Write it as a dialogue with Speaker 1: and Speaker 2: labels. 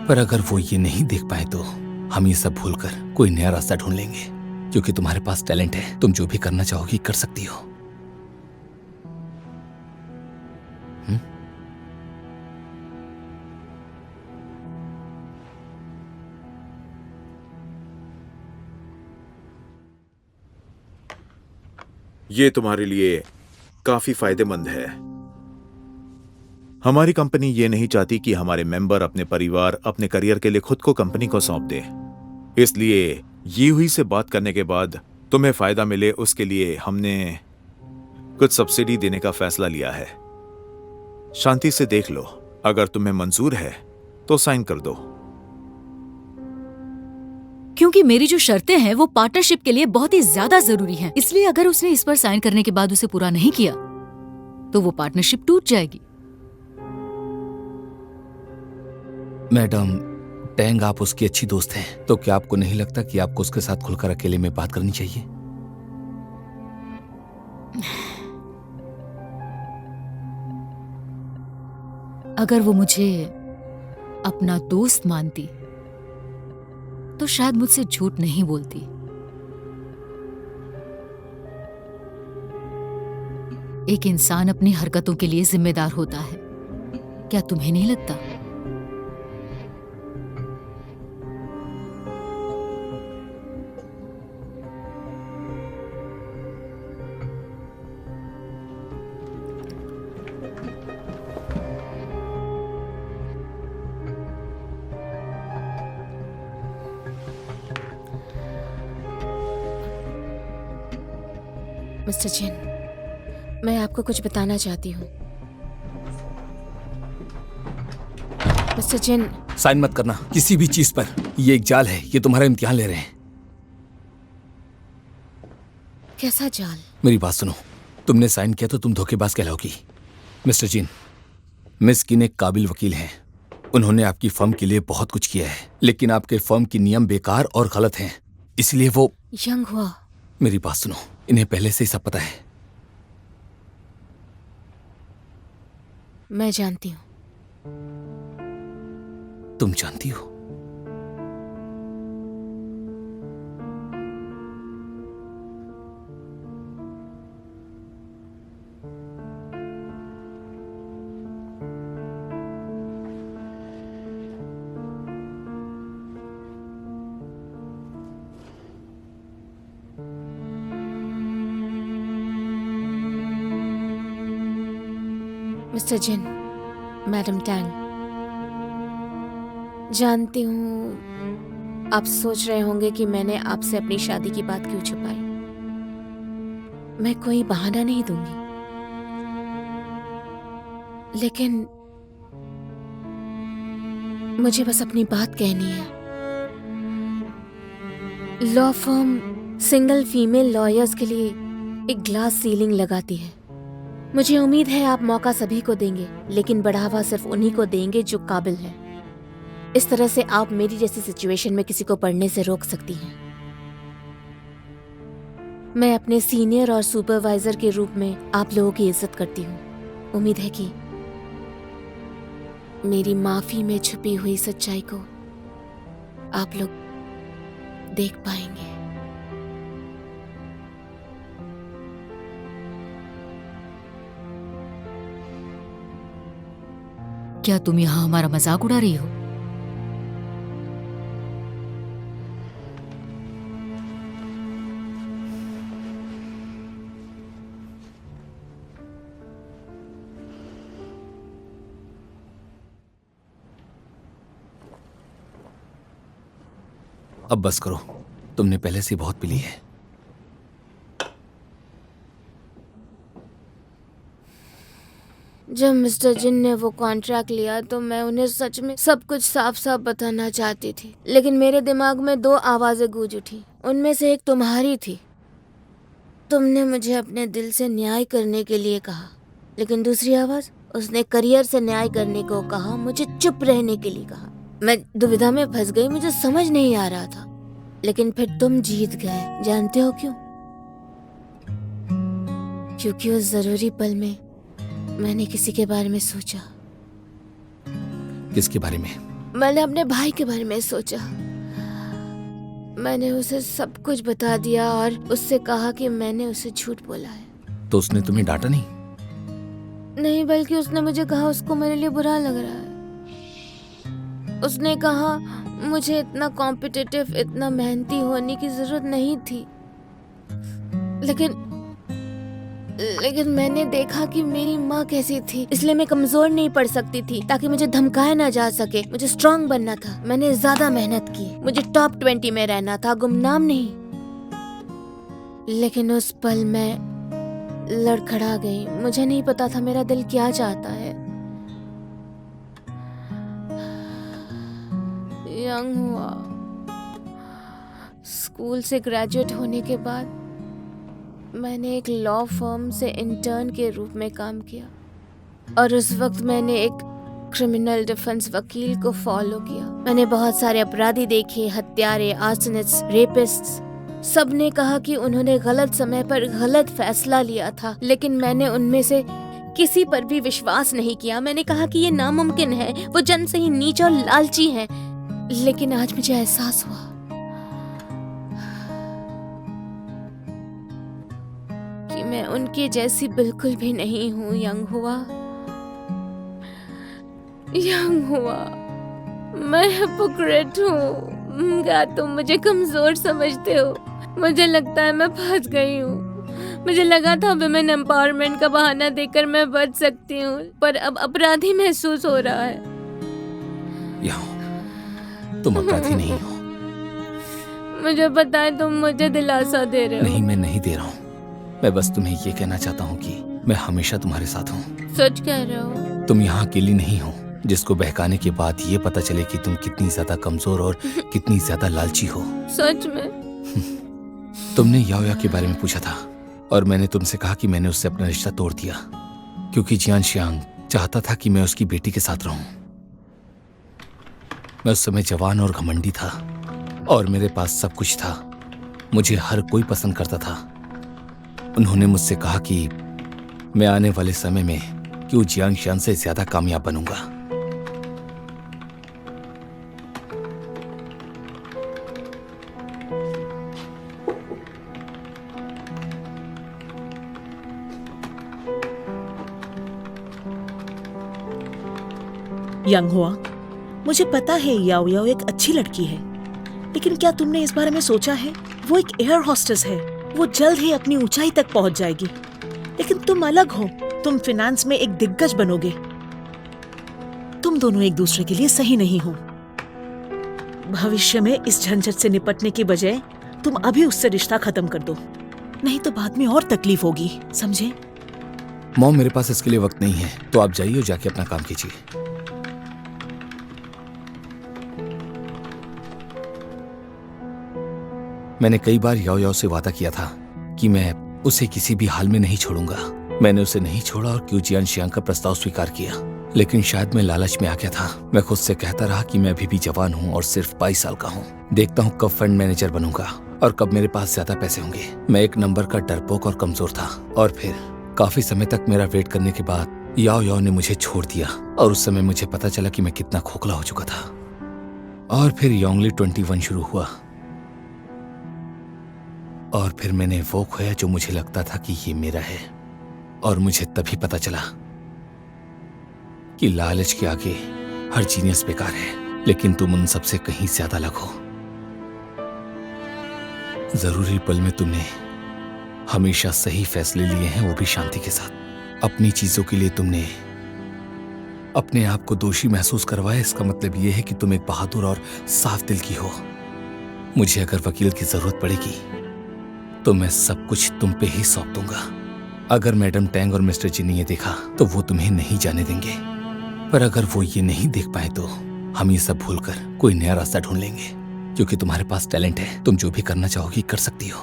Speaker 1: पर अगर वो ये नहीं देख पाए तो हम ये सब भूलकर कोई नया रास्ता ढूंढ लेंगे, क्योंकि तुम्हारे पास टैलेंट है। तुम जो भी करना चाहोगी कर सकती हो।
Speaker 2: ये तुम्हारे लिए काफी फायदेमंद है। हमारी कंपनी ये नहीं चाहती कि हमारे मेंबर अपने परिवार, अपने करियर के लिए खुद को कंपनी को सौंप दे। इसलिए यूही से बात करने के बाद तुम्हें फायदा मिले, उसके लिए हमने कुछ सब्सिडी देने का फैसला लिया है। शांति से देख लो, अगर तुम्हें मंजूर है तो साइन कर दो।
Speaker 3: क्योंकि मेरी जो शर्तें हैं वो पार्टनरशिप के लिए बहुत ही ज्यादा जरूरी हैं। इसलिए अगर उसने इस पर साइन करने के बाद उसे पूरा नहीं किया तो वो पार्टनरशिप टूट जाएगी।
Speaker 1: मैडम टैंग, आप उसकी अच्छी दोस्त हैं, तो क्या आपको नहीं लगता कि आपको उसके साथ खुलकर अकेले में बात करनी चाहिए?
Speaker 3: अगर वो मुझे अपना दोस्त मानती तो शायद मुझसे झूठ नहीं बोलती। एक इंसान अपनी हरकतों के लिए जिम्मेदार होता है, क्या तुम्हें नहीं लगता?
Speaker 4: मिस्टर जिन, मैं आपको कुछ बताना चाहती हूँ। मिस्टर जिन,
Speaker 1: साइन मत करना किसी भी चीज पर। ये एक जाल है, ये तुम्हारा इम्तिहान ले रहे हैं।
Speaker 4: कैसा जाल?
Speaker 1: मेरी बात सुनो, तुमने साइन किया तो तुम धोखेबाज कहलाओगी। मिस्टर जिन, मिस किन एक काबिल वकील हैं। उन्होंने आपकी फर्म के लिए बहुत कुछ किया है, लेकिन आपके फर्म की नियम बेकार और गलत हैं, इसलिए वो।
Speaker 4: यंग हुआ।
Speaker 1: मेरी बात सुनो, इन्हें पहले से ही सब पता है।
Speaker 4: मैं जानती हूँ।
Speaker 1: तुम जानती हो?
Speaker 4: मिस्टर जिन, मैडम टैंग, जानती हूँ आप सोच रहे होंगे कि मैंने आपसे अपनी शादी की बात क्यों छुपाई। मैं कोई बहाना नहीं दूंगी, लेकिन मुझे बस अपनी बात कहनी है। Law firm single female lawyers के लिए एक ग्लास सीलिंग लगाती है। मुझे उम्मीद है आप मौका सभी को देंगे, लेकिन बढ़ावा सिर्फ उन्हीं को देंगे जो काबिल है। इस तरह से आप मेरी जैसी सिचुएशन में किसी को पढ़ने से रोक सकती हैं। मैं अपने सीनियर और सुपरवाइजर के रूप में आप लोगों की इज्जत करती हूँ। उम्मीद है कि मेरी माफी में छुपी हुई सच्चाई को आप लोग देख पाएंगे।
Speaker 3: क्या तुम यहां हमारा मजाक उड़ा रही हो?
Speaker 1: अब बस करो, तुमने पहले से बहुत पी ली है।
Speaker 4: जब मिस्टर जिन ने वो कॉन्ट्रैक्ट लिया तो मैं उन्हें सच में सब कुछ साफ साफ बताना चाहती थी, लेकिन मेरे दिमाग में दो आवाजें गूंज उठी। उनमें से एक तुम्हारी थी। तुमने मुझे अपने दिल से न्याय करने के लिए कहा, लेकिन दूसरी आवाज, उसने करियर से न्याय करने को कहा, मुझे चुप रहने के लिए कहा। मैं दुविधा में फंस गई, मुझे समझ नहीं आ रहा था, लेकिन फिर तुम जीत गए। जानते हो क्यों? क्योंकि उस जरूरी पल में मैंने किसी के बारे में सोचा।
Speaker 1: किसके बारे में?
Speaker 4: मैंने अपने भाई के बारे में सोचा। मैंने उसे सब कुछ बता दिया और उससे कहा कि मैंने उसे झूठ बोला है।
Speaker 1: तो उसने तुम्हें डांटा नहीं?
Speaker 4: नहीं, बल्कि उसने मुझे कहा उसको मेरे लिए बुरा लग रहा है। उसने कहा मुझे इतना कॉम्पिटिटिव, इतना मेहनती होने की जरूरत नहीं थी। लेकिन मैंने देखा कि मेरी माँ कैसी थी, इसलिए मैं कमजोर नहीं पड़ सकती थी ताकि मुझे धमकाया ना जा सके। मुझे स्ट्रांग बनना था। मैंने ज्यादा मेहनत की। मुझे टॉप 20 में रहना था, गुमनाम नहीं। लेकिन उस पल मैं लड़खड़ा गई। मुझे नहीं पता था मेरा दिल क्या चाहता है। यंग हुआ। स्कूल से ग्रेजुएट होने के बाद मैंने एक लॉ फर्म से इंटर्न के रूप में काम किया और उस वक्त मैंने एक क्रिमिनल डिफेंस वकील को फॉलो किया। मैंने बहुत सारे अपराधी देखे, हत्यारे, आर्सनिस्ट्स, रेपिस्ट्स। सब ने कहा कि उन्होंने गलत समय पर गलत फैसला लिया था, लेकिन मैंने उनमें से किसी पर भी विश्वास नहीं किया। मैंने कहा कि ये नामुमकिन है, वो जन से ही नीच और लालची हैं। लेकिन आज मुझे एहसास हुआ कि मैं उनके जैसी बिल्कुल भी नहीं हूँ। यंग हुआ, मैं हिपोक्रेट हूँ। क्या तुम मुझे कमजोर समझते हो? मुझे लगता है मैं फंस गई हूँ। मुझे लगा था विमेन एम्पावरमेंट का बहाना देकर मैं बच सकती हूँ, पर अब अपराधी महसूस हो रहा है।
Speaker 1: तुम अपराधी नहीं हो।
Speaker 4: मुझे पता है, तुम मुझे दिलासा दे रहे हो।
Speaker 1: नहीं, मैं नहीं दे रहा हूँ। मैं बस तुम्हें ये कहना चाहता हूँ कि मैं हमेशा तुम्हारे साथ हूँ।
Speaker 4: सच कह रहे हो?
Speaker 1: तुम यहाँ अकेली नहीं हो जिसको बहकाने के बाद ये पता चले कि तुम कितनी ज्यादा कमजोर और कितनी ज्यादा लालची हो।
Speaker 4: सच में?
Speaker 1: तुमने याओया के बारे में पूछा था और मैंने तुमसे कहा कि मैंने उससे अपना रिश्ता तोड़ दिया क्योंकि जियान शियांग चाहता था कि मैं उसकी बेटी के साथ रहूं। मैं उस समय जवान और घमंडी था और मेरे पास सब कुछ था। मुझे हर कोई पसंद करता था। उन्होंने मुझसे कहा कि मैं आने वाले समय में क्यों जियांग शियान से ज्यादा कामयाब बनूंगा।
Speaker 5: यंग हुआ, मुझे पता है याओ याओ एक अच्छी लड़की है, लेकिन क्या तुमने इस बारे में सोचा है? वो एक एयर होस्टेस है। वो जल्द ही अपनी ऊंचाई तक पहुंच जाएगी, लेकिन तुम अलग हो। तुम फाइनेंस में एक दिग्गज बनोगे। तुम दोनों एक दूसरे के लिए सही नहीं हो। भविष्य में इस झंझट से निपटने की बजाय तुम अभी उससे रिश्ता खत्म कर दो, नहीं तो बाद में और तकलीफ होगी, समझे?
Speaker 1: मॉम, मेरे पास इसके लिए वक्त नहीं है, तो आप जाइए और जाके अपना काम कीजिए। मैंने कई बार याओ याओ से वादा किया था कि मैं उसे किसी भी हाल में नहीं छोड़ूंगा। मैंने उसे नहीं छोड़ा और क्यू जियान शियांग का प्रस्ताव स्वीकार किया, लेकिन शायद मैं लालच में आ गया था। मैं खुद से कहता रहा कि मैं अभी भी जवान हूँ और सिर्फ 22 साल का हूँ। देखता हूँ कब फंड मैनेजर बनूंगा और कब मेरे पास ज्यादा पैसे होंगे। मैं एक नंबर का डरपोक और कमजोर था और फिर काफी समय तक मेरा वेट करने के बाद याओ याओ ने मुझे छोड़ दिया और उस समय मुझे पता चला कि मैं कितना खोखला हो चुका था। और फिर योंगली 21 शुरू हुआ और फिर मैंने वो खोया जो मुझे लगता था कि ये मेरा है। और मुझे तभी पता चला कि लालच के आगे हर जीनियस बेकार है, लेकिन तुम उन सबसे कहीं ज्यादा अलग हो। जरूरी पल में तुमने हमेशा सही फैसले लिए हैं, वो भी शांति के साथ। अपनी चीजों के लिए तुमने अपने आप को दोषी महसूस करवाया। इसका मतलब यह है कि तुम एक बहादुर और साफ दिल की हो। मुझे अगर वकील की जरूरत पड़ेगी तो मैं सब कुछ तुम पे ही सौंप दूंगा। अगर मैडम टैंग और मिस्टर जी ने ये देखा तो वो तुम्हें नहीं जाने देंगे, पर अगर वो ये नहीं देख पाए तो हम ये सब भूलकर कोई नया रास्ता ढूंढ लेंगे, क्योंकि तुम्हारे पास टैलेंट है। तुम जो भी करना चाहोगी कर सकती हो।